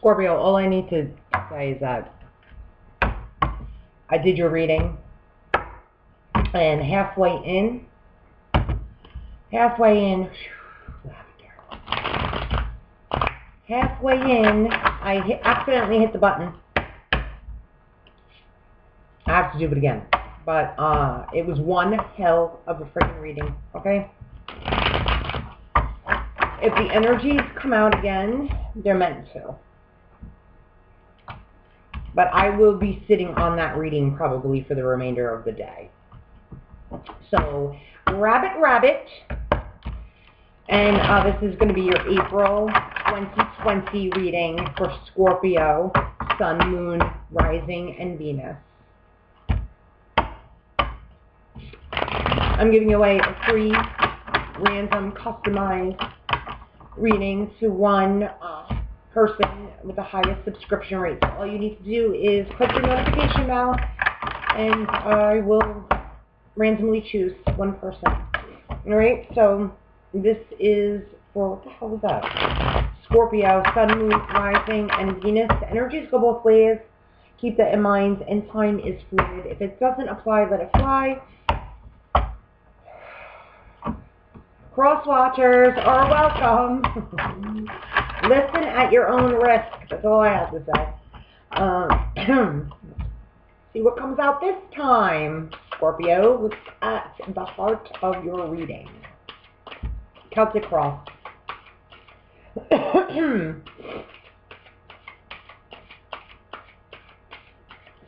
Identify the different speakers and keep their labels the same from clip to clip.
Speaker 1: Scorpio, all I need to say is that I did your reading, and halfway in, I accidentally hit the button. I have to do it again. But it was one hell of a freaking reading, okay? If the energies come out again, they're meant to. But I will be sitting on that reading probably for the remainder of the day. So, rabbit. And this is going to be your April 2020 reading for Scorpio, Sun, Moon, Rising, and Venus. I'm giving away a free, random, customized reading to one person with the highest subscription rate. So all you need to do is click the notification bell, and I will randomly choose one person. Alright, so this is for, what the hell was that? Scorpio, Sun, Moon, Rising, and Venus. The energies go both ways. Keep that in mind, and time is fluid. If it doesn't apply, let it fly. Cross-watchers are welcome. Listen at your own risk. That's all I have to say. See what comes out this time, Scorpio. Look at the heart of your reading. Celtic cross.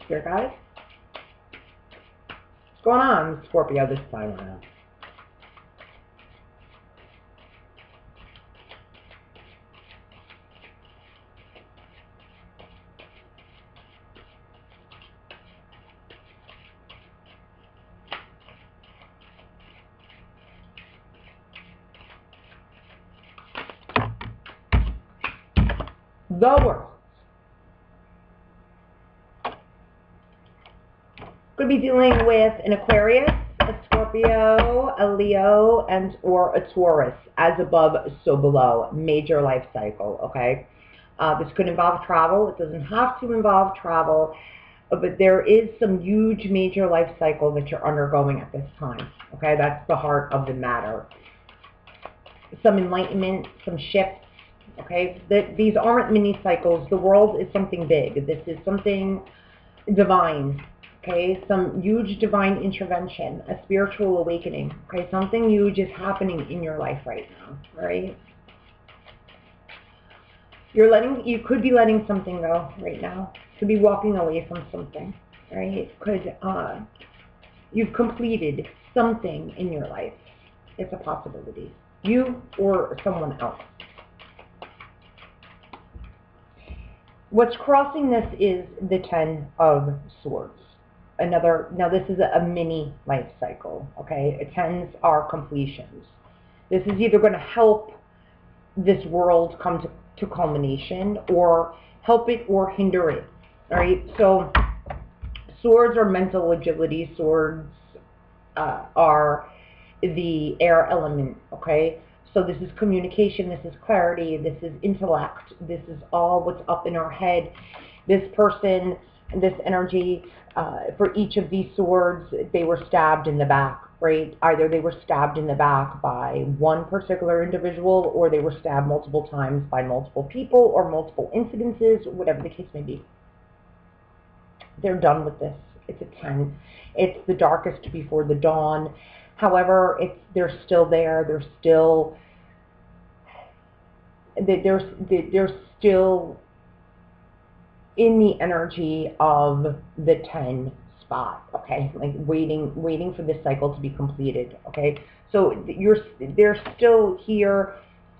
Speaker 1: Spirit guys, what's going on, Scorpio, this time around? The world. Could be dealing with an Aquarius, a Scorpio, a Leo, and or a Taurus. As above, so below. Major life cycle, okay? This could involve travel. It doesn't have to involve travel, but there is some huge major life cycle that you're undergoing at this time, okay? That's the heart of the matter. Some enlightenment, some shifts. Okay, these aren't mini cycles. The world is something big. This is something divine. Okay, some huge divine intervention, a spiritual awakening. Okay, something huge is happening in your life right now. Right? You could be letting something go right now. You could be walking away from something. Right? You've completed something in your life. It's a possibility. You or someone else. What's crossing this is the Ten of Swords. Now this is a mini life cycle, okay? Tens are completions. This is either going to help this world come to culmination, or help it or hinder it, all right? So swords are mental agility. Swords are the air element, okay? So this is communication, this is clarity, this is intellect, this is all what's up in our head. This person, this energy, for each of these swords, they were stabbed in the back, right? Either they were stabbed in the back by one particular individual, or they were stabbed multiple times by multiple people, or multiple incidences, whatever the case may be. They're done with this. It's a 10. It's the darkest before the dawn. However, they're still there. They're still in the energy of the 10 spot, okay? Like waiting for this cycle to be completed, okay? So they're still here.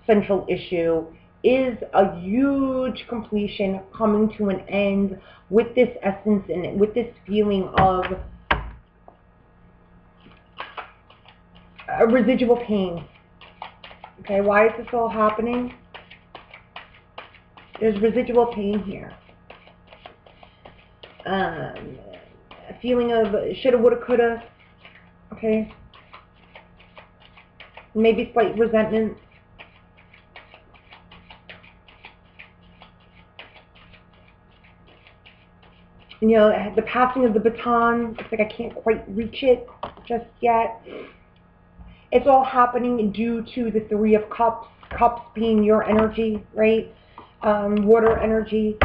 Speaker 1: Central issue is a huge completion coming to an end with this essence and with this feeling of a residual pain. Okay, why is this all happening? There's residual pain here. A feeling of shoulda, woulda, coulda. Okay. Maybe slight resentment. you know, the passing of the baton. It's like I can't quite reach it just yet. It's all happening due to the Three of Cups. Cups being your energy, right? Water energy,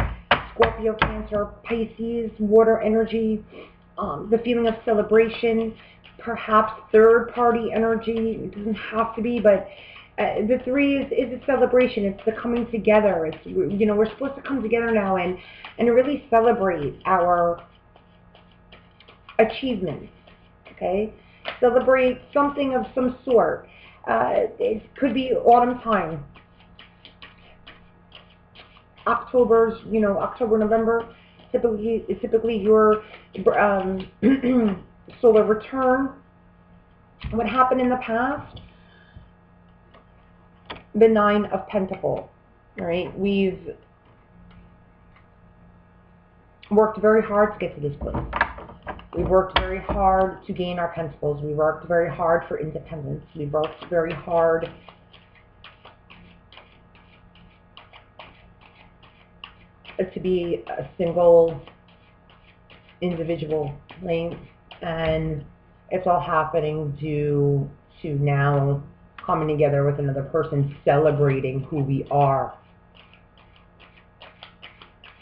Speaker 1: Scorpio, Cancer, Pisces, water energy, the feeling of celebration, perhaps third-party energy. It doesn't have to be, but the three is a celebration. It's the coming together. It's, you know, we're supposed to come together now and really celebrate our achievements, okay? Celebrate something of some sort. It could be autumn time. October's, you know, October, November, typically your solar return. What happened in the past? The Nine of Pentacles, right? We've worked very hard to get to this place. We worked very hard to gain our pentacles. We worked very hard for independence. We worked very hard to be a single individual, right? And it's all happening due to now coming together with another person, celebrating who we are.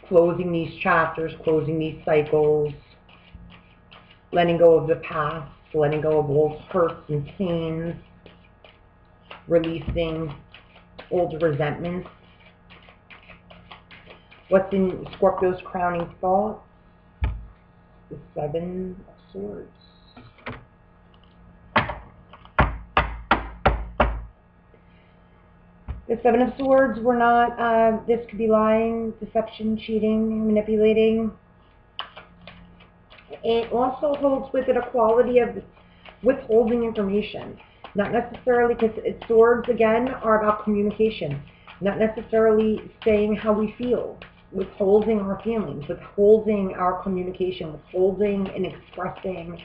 Speaker 1: Closing these chapters, closing these cycles, letting go of the past, letting go of old hurts and pains, releasing old resentments. What's in Scorpio's crowning thought? The Seven of Swords. The Seven of Swords, we're not, this could be lying, deception, cheating, manipulating. It also holds with it a quality of withholding information. Not necessarily, because swords, again, are about communication. Not necessarily saying how we feel. Withholding our feelings, withholding our communication, withholding and expressing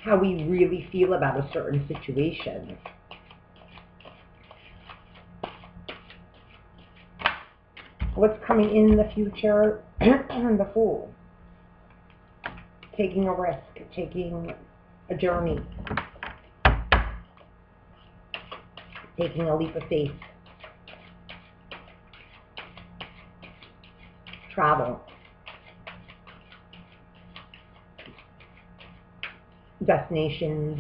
Speaker 1: how we really feel about a certain situation. What's coming in the future? The Fool. Taking a risk, taking a journey, taking a leap of faith. Travel. Destinations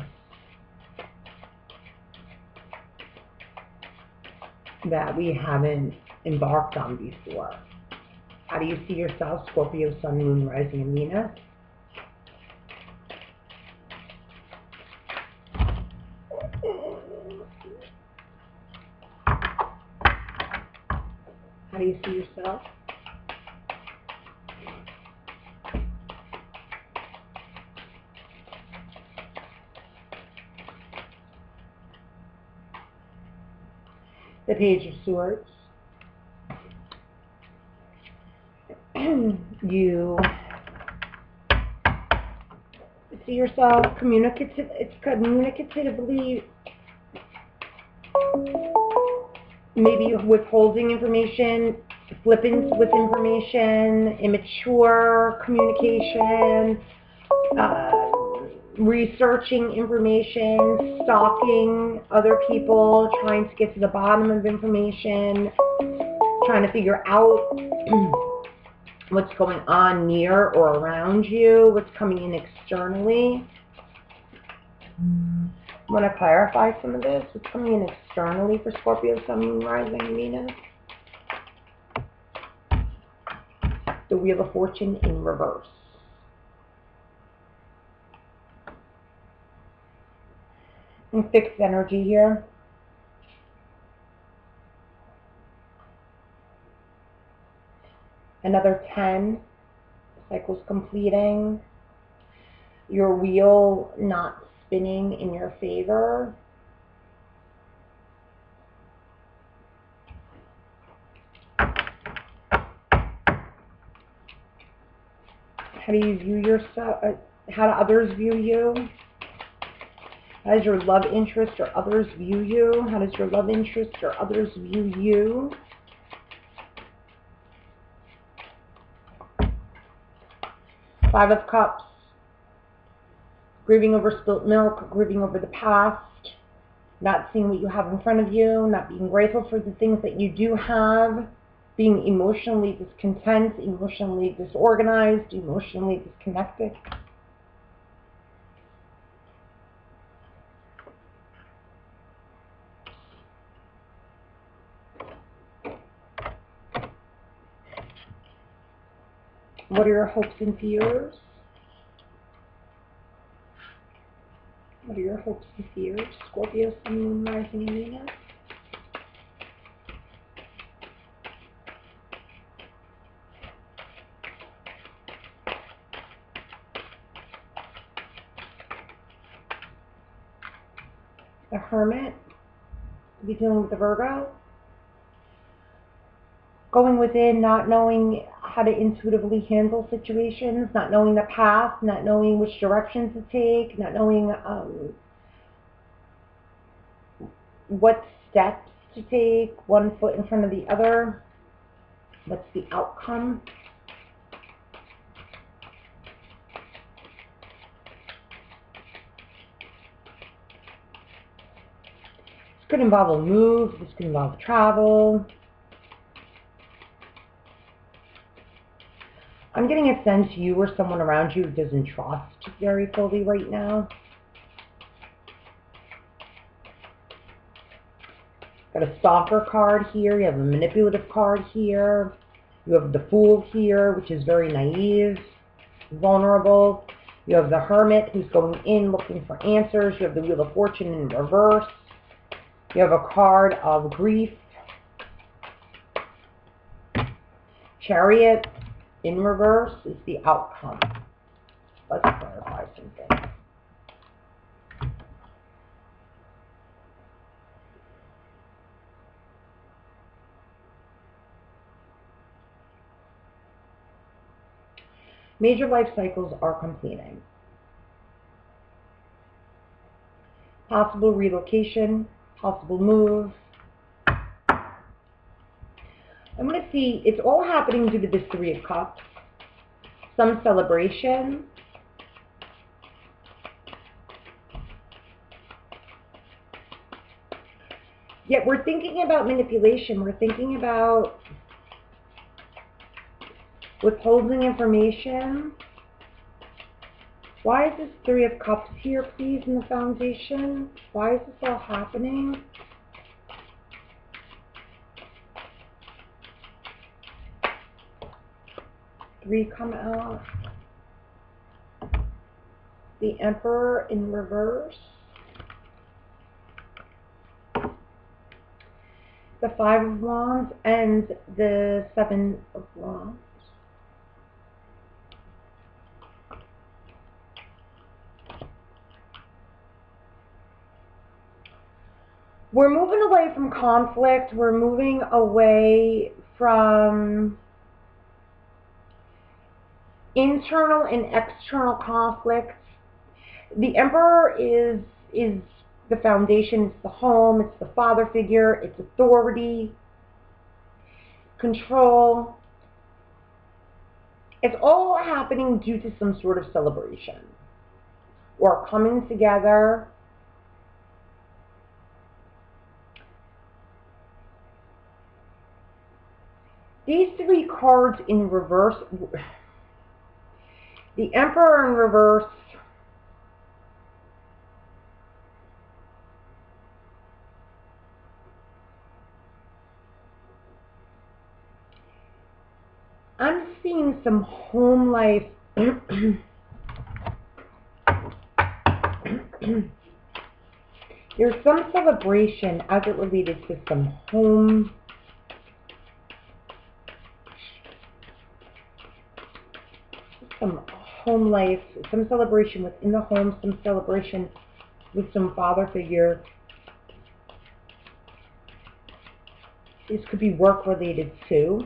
Speaker 1: that we haven't embarked on before. How do you see yourself, Scorpio, Sun, Moon, Rising, and Venus? How do you see yourself? The Page of Swords. You see yourself communicatively, maybe withholding information, flippant with information, immature communication, researching information, stalking other people, trying to get to the bottom of information, trying to figure out what's going on near or around you, what's coming in externally. I want to clarify some of this. What's coming in externally for Scorpio, Sun, Moon, Rising, and Venus? The Wheel of Fortune in reverse. And fixed energy here. Another 10. Cycles completing. Your wheel not spinning in your favor. How do you view yourself? How do others view you? How does your love interest or others view you? How does your love interest or others view you? Five of Cups. Grieving over spilt milk, grieving over the past, not seeing what you have in front of you, not being grateful for the things that you do have, being emotionally discontent, emotionally disorganized, emotionally disconnected. What are your hopes and fears? What are your hopes and fears? Scorpio, Sun, Moon, Rising, and Venus. The Hermit. Be dealing with the Virgo. Going within, not knowing how to intuitively handle situations, not knowing the path, not knowing which direction to take, not knowing what steps to take, one foot in front of the other. What's the outcome? This could involve a move, this could involve travel. I'm getting a sense you or someone around you doesn't trust very fully right now. Got a stalker card here, you have a manipulative card here, you have the Fool here, which is very naive, vulnerable. You have the Hermit who's going in looking for answers. You have the Wheel of Fortune in reverse. You have a card of grief. Chariot in reverse is the outcome. Let's clarify something. Major life cycles are completing. Possible relocation, possible move. I'm going to see, it's all happening due to this Three of Cups. Some celebration. Yet we're thinking about manipulation. We're thinking about withholding information. Why is this Three of Cups here, please, in the foundation? Why is this all happening? Three come out. The Emperor in reverse. The Five of Wands and the Seven of Wands. We're moving away from conflict. We're moving away from internal and external conflicts. The Emperor is the foundation, it's the home, it's the father figure, it's authority, control. It's all happening due to some sort of celebration or coming together. These three cards in reverse, the Emperor in reverse, I'm seeing some home life. There's some celebration as it related to some home. Some home life, some celebration within the home, some celebration with some father figure. This could be work related too.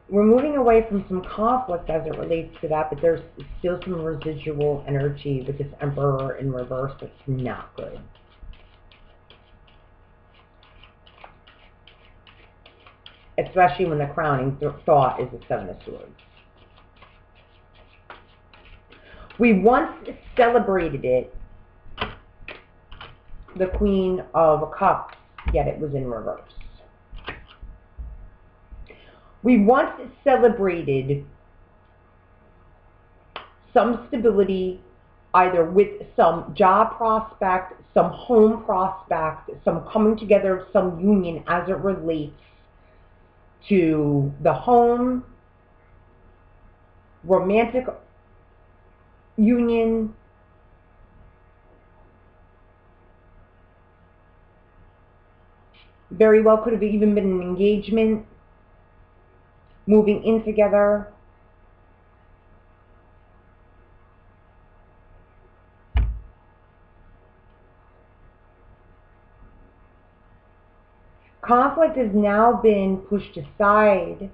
Speaker 1: We're moving away from some conflict as it relates to that, but there's still some residual energy with this Emperor in reverse that's not good. especially when the crowning thought is the Seven of Swords. We once celebrated it, the Queen of Cups, yet it was in reverse. We once celebrated some stability, either with some job prospect, some home prospect, some coming together of some union as it relates to the home, romantic union, very well could have even been an engagement, moving in together. Conflict has now been pushed aside.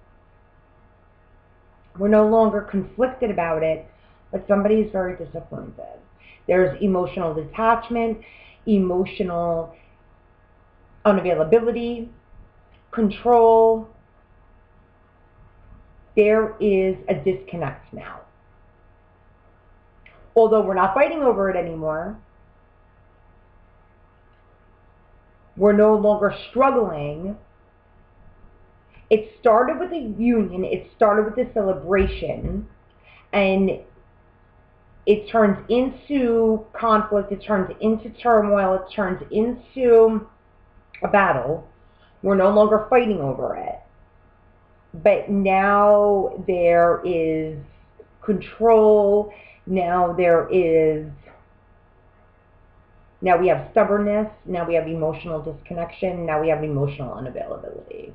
Speaker 1: We're no longer conflicted about it, but somebody is very disappointed. There's emotional detachment, emotional unavailability, control. There is a disconnect now. Although we're not fighting over it anymore, we're no longer struggling. It started with a union, it started with a celebration, and it turns into conflict, it turns into turmoil, it turns into a battle. We're no longer fighting over it. But now there is control, now we have stubbornness, now we have emotional disconnection, now we have emotional unavailability.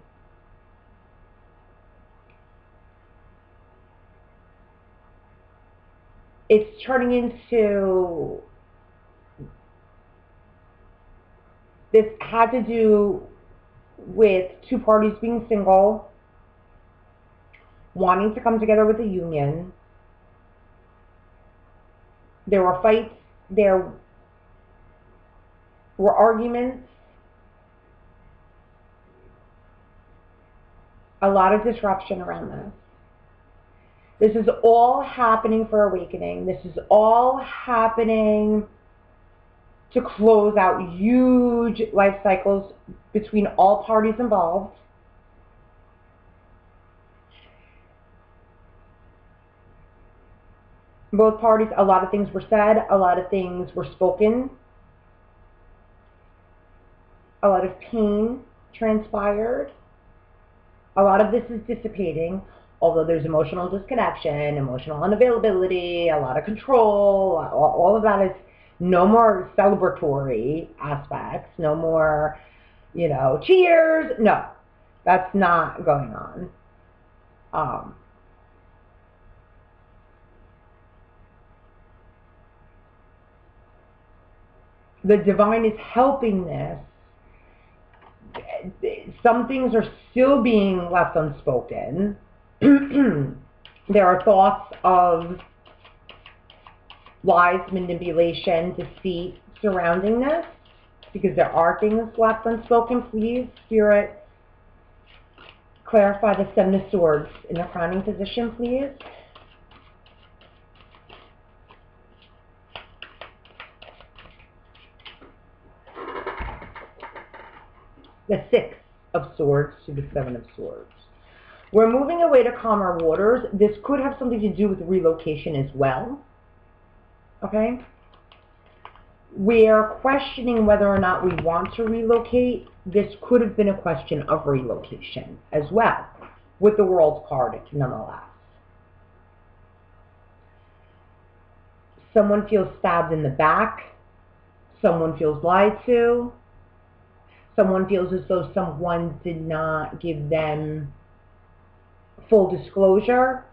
Speaker 1: It's turning into, this had to do with two parties being single, wanting to come together with a union. There were fights, there were arguments, a lot of disruption around this. This is all happening for awakening. This is all happening to close out huge life cycles between all parties involved. Both parties, a lot of things were said, a lot of things were spoken, a lot of pain transpired. A lot of this is dissipating, although there's emotional disconnection, emotional unavailability, a lot of control, all of that is no more celebratory aspects, no more, cheers. No, that's not going on. The divine is helping this. Some things are still being left unspoken. There are thoughts of lies, manipulation, deceit surrounding this, because there are things left unspoken. Please, Spirit, clarify the Seven of Swords in the crowning position, please. The Six of Swords to the Seven of Swords. We're moving away to calmer waters. This could have something to do with relocation as well. Okay? We're questioning whether or not we want to relocate. This could have been a question of relocation as well, with the World card nonetheless. Someone feels stabbed in the back. Someone feels lied to. Someone feels as though someone did not give them full disclosure.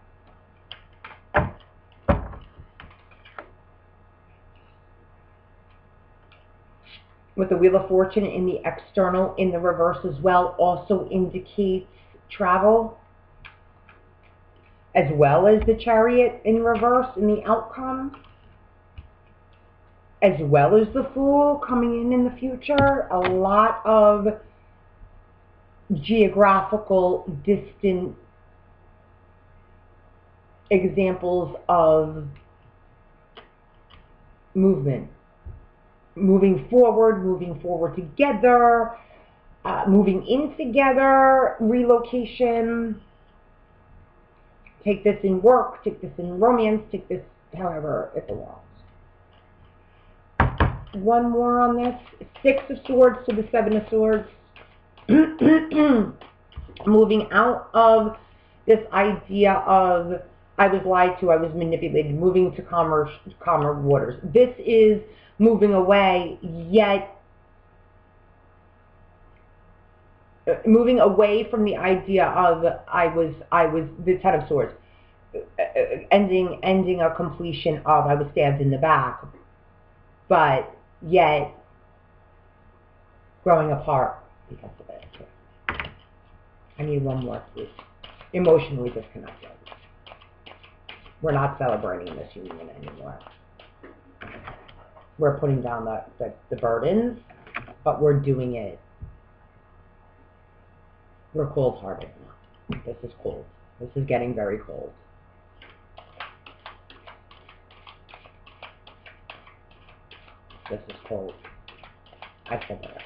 Speaker 1: With the Wheel of Fortune in the external, in the reverse as well, also indicates travel, as well as the Chariot in reverse in the outcome, as well as the Fool coming in the future. A lot of geographical, distant examples of movement. Moving forward together, moving in together, relocation. Take this in work, take this in romance, take this however it belongs. One more on this. 6 of Swords to the 7 of Swords. Moving out of this idea of I was lied to, I was manipulated, moving to calmer waters. This is moving away, yet moving away from the idea of I was the 10 of Swords, ending a completion of I was stabbed in the back, but yet growing apart because of it. I need one more, please. Emotionally disconnected. We're not celebrating this union anymore. We're putting down the burdens, but we're doing it. We're cold-hearted now. This is cold. This is getting very cold. This is cold. I said that.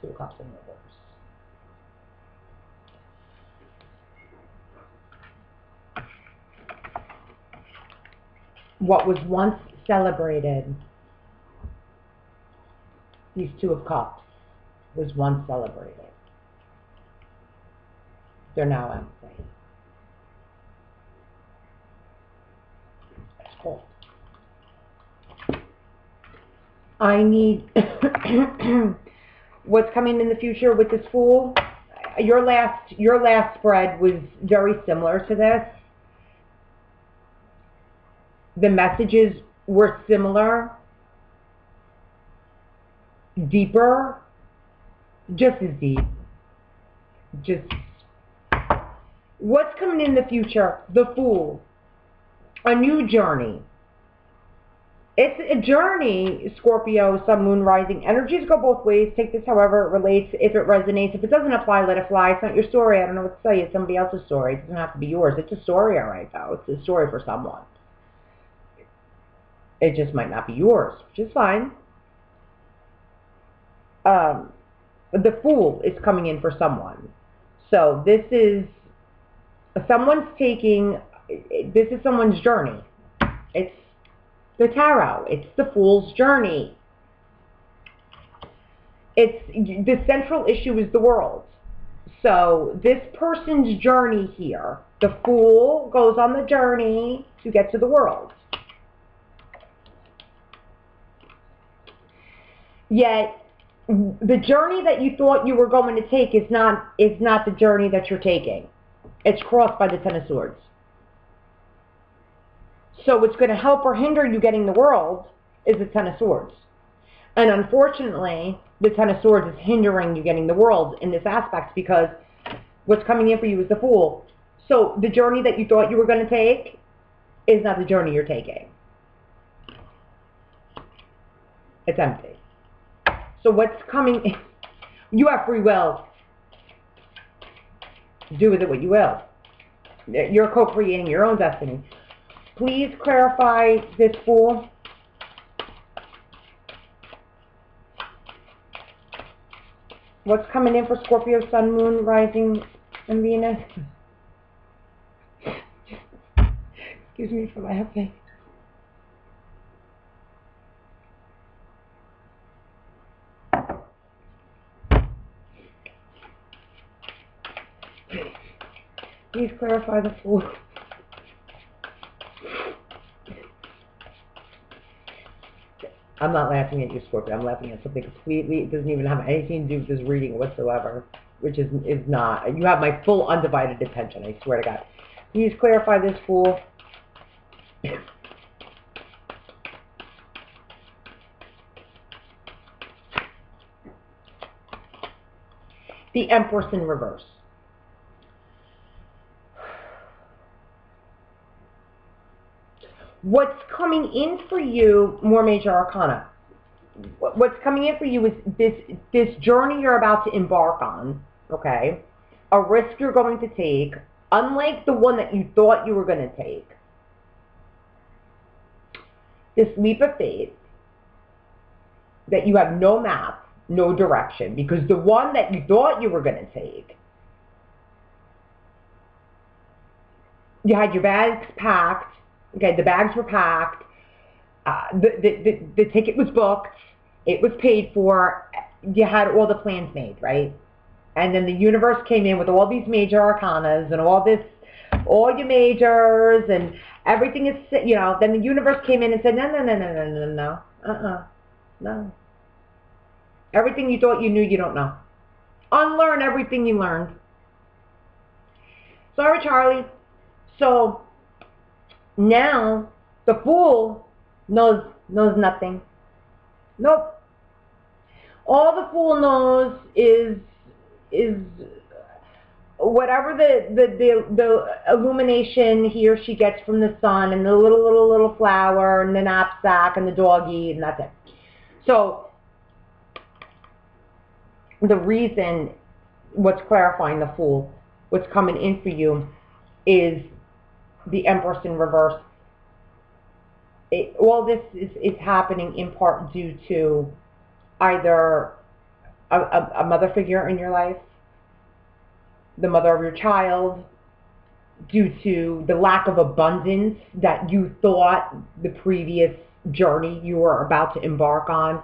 Speaker 1: Two of Cups in reverse. What was once celebrated, these Two of Cups, was once celebrated. They're now empty. It's cold. I need what's coming in the future with this Fool. Your last spread was very similar to this. The messages were similar, deeper, just as deep. Just what's coming in the future? The Fool. A new journey. It's a journey, Scorpio, Sun, Moon, Rising. Energies go both ways. Take this however it relates, if it resonates. If it doesn't apply, let it fly. It's not your story. I don't know what to tell you. It's somebody else's story. It doesn't have to be yours. It's a story, all right, though. It's a story for someone. It just might not be yours, which is fine. The Fool is coming in for someone. So this is someone's taking, this is someone's journey. It's the tarot. It's the Fool's journey. It's the central issue is the world. So this person's journey here, the Fool goes on the journey to get to the world. Yet the journey that you thought you were going to take is not the journey that you're taking. It's crossed by the 10 of Swords. So what's going to help or hinder you getting the world is the 10 of Swords. And unfortunately, the 10 of Swords is hindering you getting the world in this aspect because what's coming in for you is the Fool. So the journey that you thought you were going to take is not the journey you're taking. It's empty. So what's coming, you have free will. Do with it what you will. You're co-creating your own destiny. Please clarify this Fool. What's coming in for Scorpio, Sun, Moon, Rising, and Venus? Excuse me for laughing. Please clarify the Fool. I'm not laughing at you, Scorpio. I'm laughing at something completely, it doesn't even have anything to do with this reading whatsoever, which is not. You have my full undivided attention, I swear to God. Please clarify this Fool. The Empress in reverse. What's coming in for you, more major arcana, what's coming in for you is this journey you're about to embark on, okay? A risk you're going to take, unlike the one that you thought you were going to take. This leap of faith that you have no map, no direction, because the one that you thought you were going to take, you had your bags packed, okay, the bags were packed, the ticket was booked, it was paid for, you had all the plans made, right? And then the universe came in with all these major arcanas and all your majors and everything is, you know, then the universe came in and said, no. Everything you thought you knew, you don't know. Unlearn everything you learned. Sorry, Charlie. So now the Fool knows nothing. Nope. All the Fool knows is whatever the illumination he or she gets from the sun and the little flower and the knapsack and the doggy, and that's it. So the reason, what's clarifying the Fool, what's coming in for you is the Empress in reverse. All this is happening in part due to either a mother figure in your life, the mother of your child, due to the lack of abundance that you thought the previous journey you were about to embark on.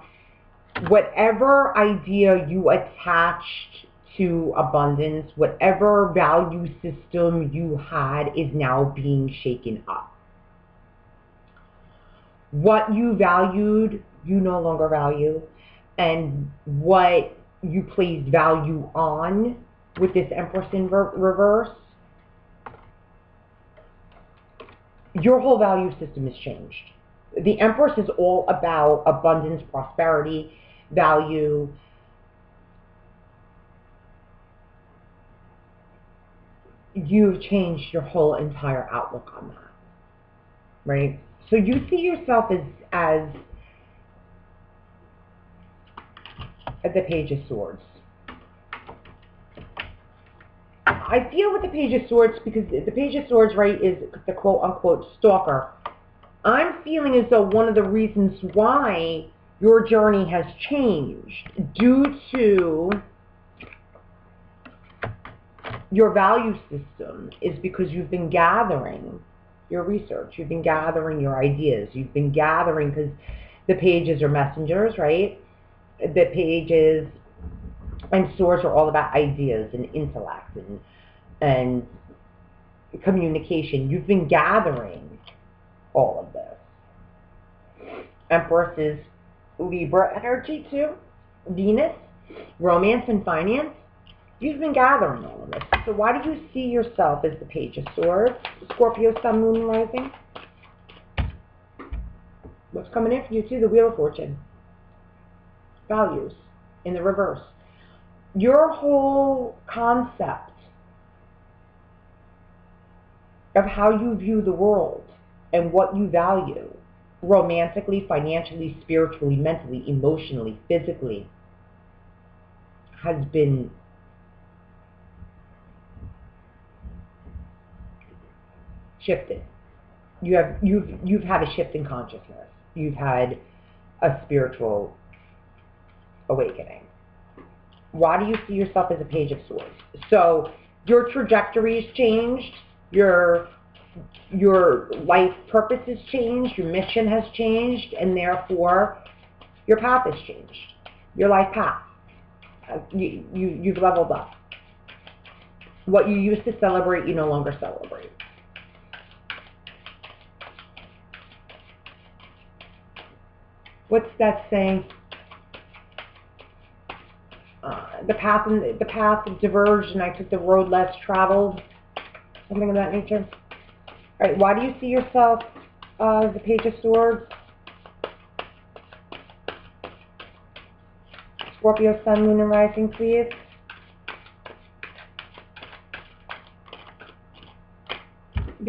Speaker 1: Whatever idea you attached to abundance, whatever value system you had is now being shaken up. What you valued, you no longer value, and what you placed value on with this Empress in reverse, your whole value system has changed. The Empress is all about abundance, prosperity, value. You've changed your whole entire outlook on that, right? So you see yourself as the Page of Swords. I feel with the Page of Swords, because the Page of Swords, right, is the quote-unquote stalker. I'm feeling as though one of the reasons why your journey has changed due to your value system is because you've been gathering your research, you've been gathering your ideas, you've been gathering, because the pages are messengers, right? The pages and swords are all about ideas and intellect and communication. You've been gathering all of this. Empress is Libra energy too. Venus, romance and finance. You've been gathering all of this. So why do you see yourself as the Page of Swords? Scorpio, Sun, Moon, and Rising. What's coming in for you too? The Wheel of Fortune. Values in the reverse. Your whole concept of how you view the world and what you value, romantically, financially, spiritually, mentally, emotionally, physically, has been shifted. You've had a shift in consciousness. You've had a spiritual awakening. Why do you see yourself as a Page of Swords? So your trajectory has changed. Your life purpose has changed. Your mission has changed, and therefore your path has changed. Your life path. You've leveled up. What you used to celebrate, you no longer celebrate. What's that saying? The path diverged, and I took the road less traveled. Something of that nature. All right. Why do you see yourself as the Page of Swords? Scorpio, Sun, Moon, and Rising, please.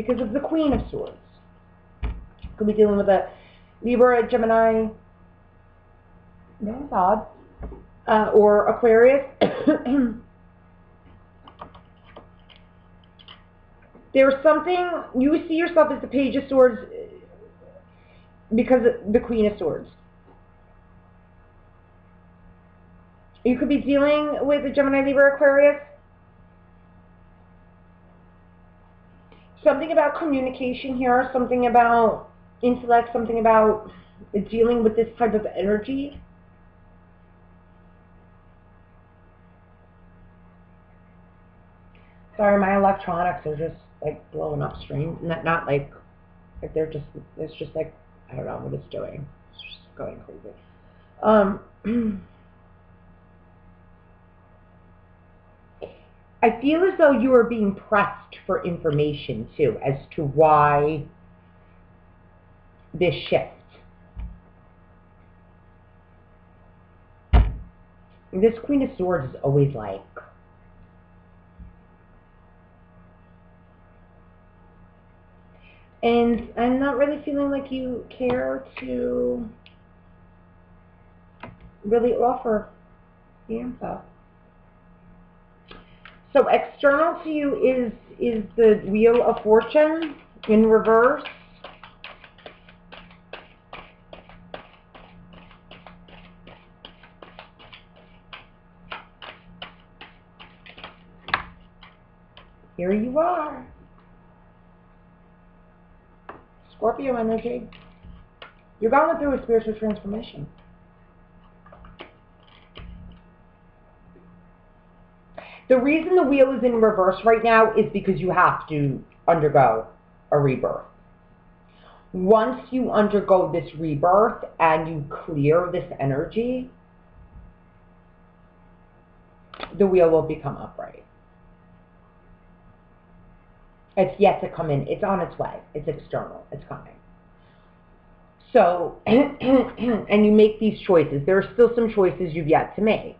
Speaker 1: because of the Queen of Swords. Could be dealing with a Libra, Gemini, that's odd, or Aquarius. There's something, you see yourself as the Page of Swords because of the Queen of Swords. You could be dealing with a Gemini, Libra, Aquarius. Something about communication here, something about intellect, something about dealing with this type of energy. Sorry, my electronics are just like blowing upstream. Not like they're just, it's just like, I don't know what it's doing. It's just going crazy. I feel as though you are being pressed for information too, as to why this shift. This Queen of Swords is always like, and I'm not really feeling like you care to really offer the info. So external to you is the Wheel of Fortune in reverse. Here you are. Scorpio energy. You're going through a spiritual transformation. The reason the wheel is in reverse right now is because you have to undergo a rebirth. Once you undergo this rebirth and you clear this energy, the wheel will become upright. It's yet to come in. It's on its way. It's external. It's coming. So, and you make these choices. There are still some choices you've yet to make.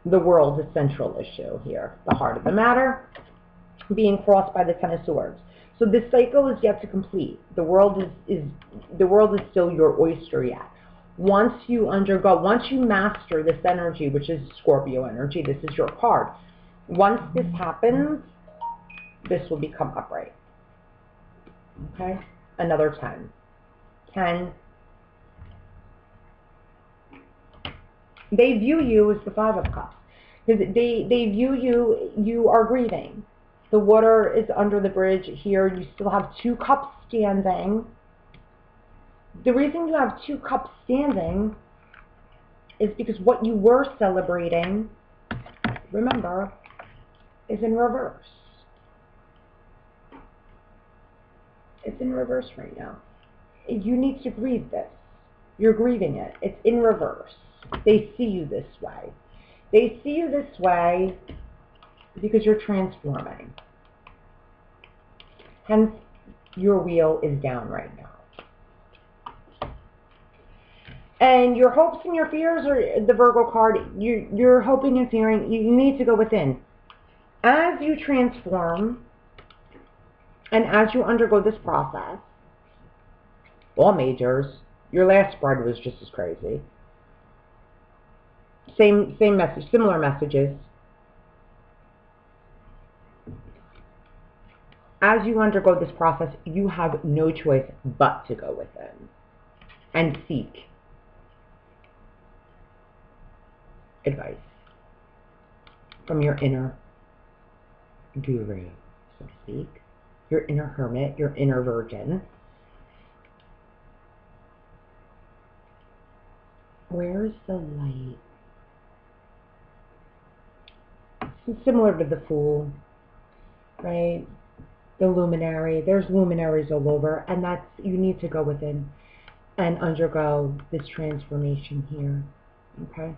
Speaker 1: The world is central issue here. The heart of the matter being crossed by the Ten of Swords. So this cycle is yet to complete. The world is still your oyster yet. Once you master this energy, which is Scorpio energy, this is your card. Once this happens, this will become upright. Okay? Another 10. 10. They view you as the Five of Cups. Because they view you are grieving. The water is under the bridge here. You still have 2 cups standing. The reason you have 2 cups standing is because what you were celebrating, remember, is in reverse. It's in reverse right now. You need to grieve this. You're grieving it. It's in reverse. They see you this way. They see you this way because you're transforming. Hence, your wheel is down right now. And your hopes and your fears, or the Virgo card, you're hoping and fearing, you need to go within. As you transform, and as you undergo this process, all majors, your last spread was just as crazy. Same message, similar messages. As you undergo this process, you have no choice but to go within and seek advice from your inner guru, so to speak, your inner hermit, your inner virgin. Where's the light? It's similar to the Fool, right? The luminary. There's luminaries all over, and that's, you need to go within and undergo this transformation here, okay?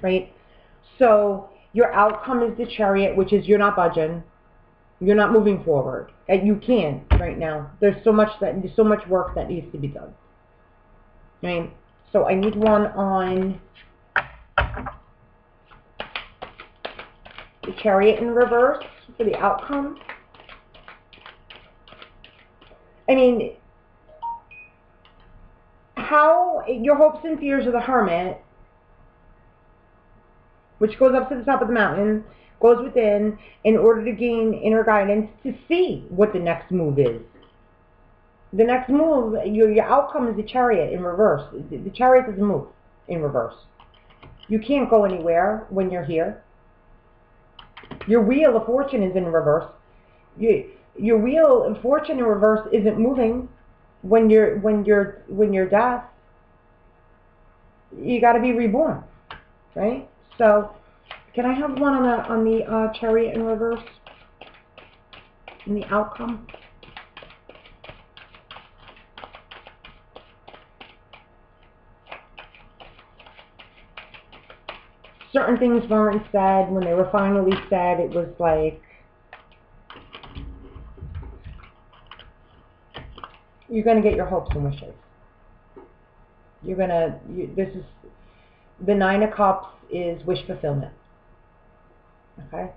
Speaker 1: Right? So your outcome is the Chariot, which is you're not budging, you're not moving forward, and you can't right now. There's so much work that needs to be done. Right? So I need one on Chariot in reverse for the outcome. I mean, how your hopes and fears of the Hermit, which goes up to the top of the mountain, goes within in order to gain inner guidance to see what the next move is. The next move, your outcome is the Chariot in reverse. The Chariot doesn't move in reverse. You can't go anywhere when you're here. Your Wheel of Fortune is in reverse. Your Wheel of Fortune in reverse isn't moving when you're death. You got to be reborn, right? So, can I have one on the Chariot in reverse? In the outcome. Certain things weren't said. When they were finally said, it was like, you're going to get your hopes and wishes. This is, the Nine of Cups is wish fulfillment. Okay?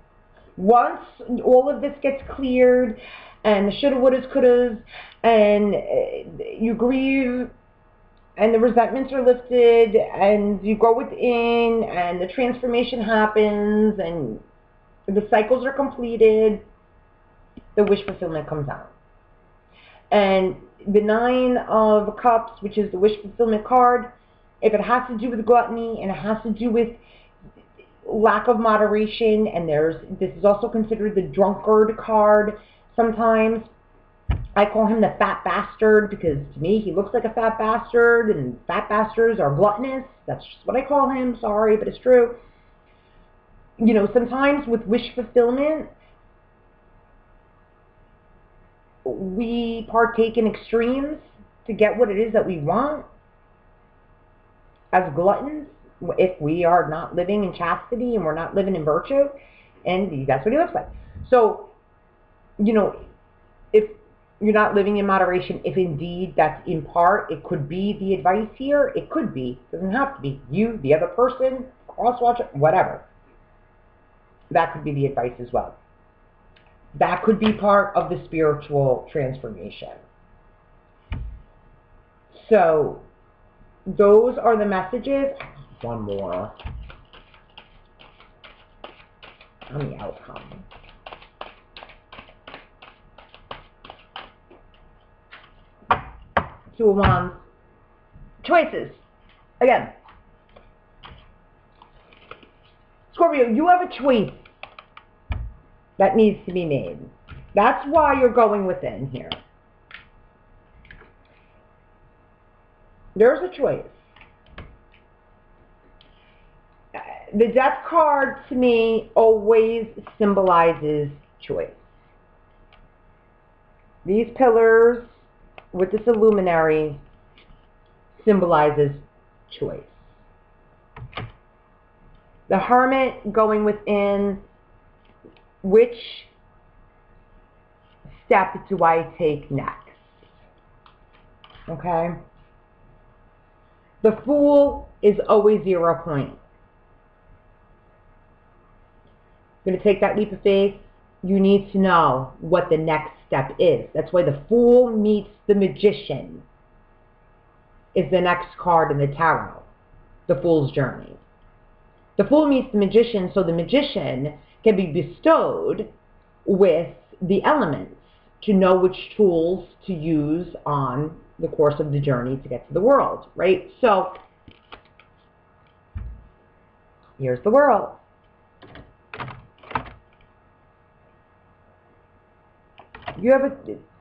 Speaker 1: Once all of this gets cleared, and the shoulda, wouldas, couldas, and you grieve, and the resentments are lifted, and you go within, and the transformation happens, and the cycles are completed, the wish fulfillment comes out. And the Nine of Cups, which is the wish fulfillment card, if it has to do with gluttony, and it has to do with lack of moderation, and this is also considered the drunkard card sometimes. I call him the fat bastard because to me he looks like a fat bastard, and fat bastards are gluttonous. That's just what I call him. Sorry, but it's true. You know, sometimes with wish fulfillment, we partake in extremes to get what it is that we want. As gluttons, if we are not living in chastity and we're not living in virtue, and that's what he looks like. So, you know, if you're not living in moderation, if indeed that's in part, it could be the advice here. It could be. It doesn't have to be. You, the other person, cross-watch, whatever. That could be the advice as well. That could be part of the spiritual transformation. So, those are the messages. One more on the outcome. Two of Wands. Choices. Again. Scorpio, you have a choice that needs to be made. That's why you're going within here. There's a choice. The Death card to me always symbolizes choice. These pillars with this luminary symbolizes choice. The Hermit going within, which step do I take next? Okay? The Fool is always 0 point. You're going to take that leap of faith. You need to know what the next step is. That's why the Fool meets the Magician is the next card in the tarot. The Fool's Journey. The Fool meets the Magician, so the Magician can be bestowed with the elements to know which tools to use on the course of the journey to get to the world, right? So, here's the world.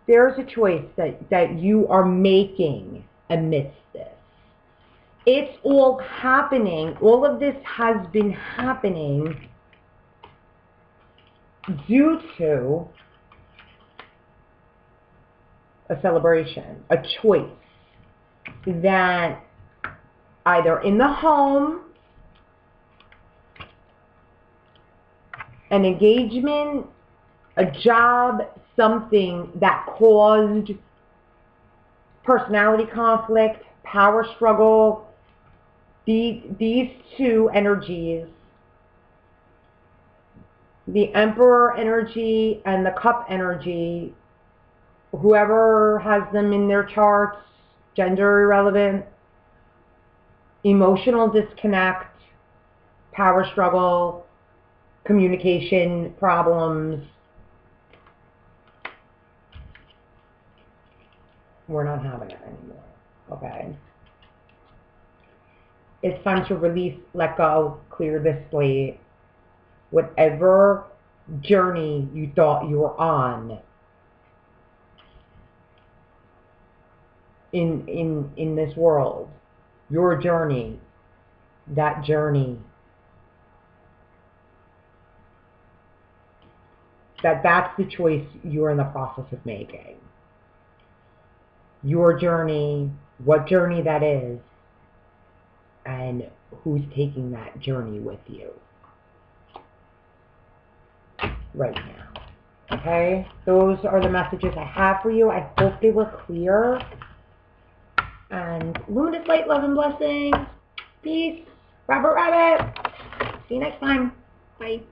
Speaker 1: There's a choice that you are making amidst this. It's all happening. All of this has been happening due to a celebration, a choice that either in the home, an engagement, a job, something that caused personality conflict, power struggle. These two energies the Emperor energy and the Cup energy, whoever has them in their charts, gender irrelevant, emotional disconnect, power struggle, communication problems. We're not having it anymore, okay? It's time to release, let go, clear this slate. Whatever journey you thought you were on in this world, your journey, that's the choice you're in the process of making. Your journey, what journey that is, and who's taking that journey with you right now. Okay? Those are the messages I have for you. I hope they were clear. And luminous light, love, and blessings. Peace. Rabbit, rabbit. See you next time. Bye.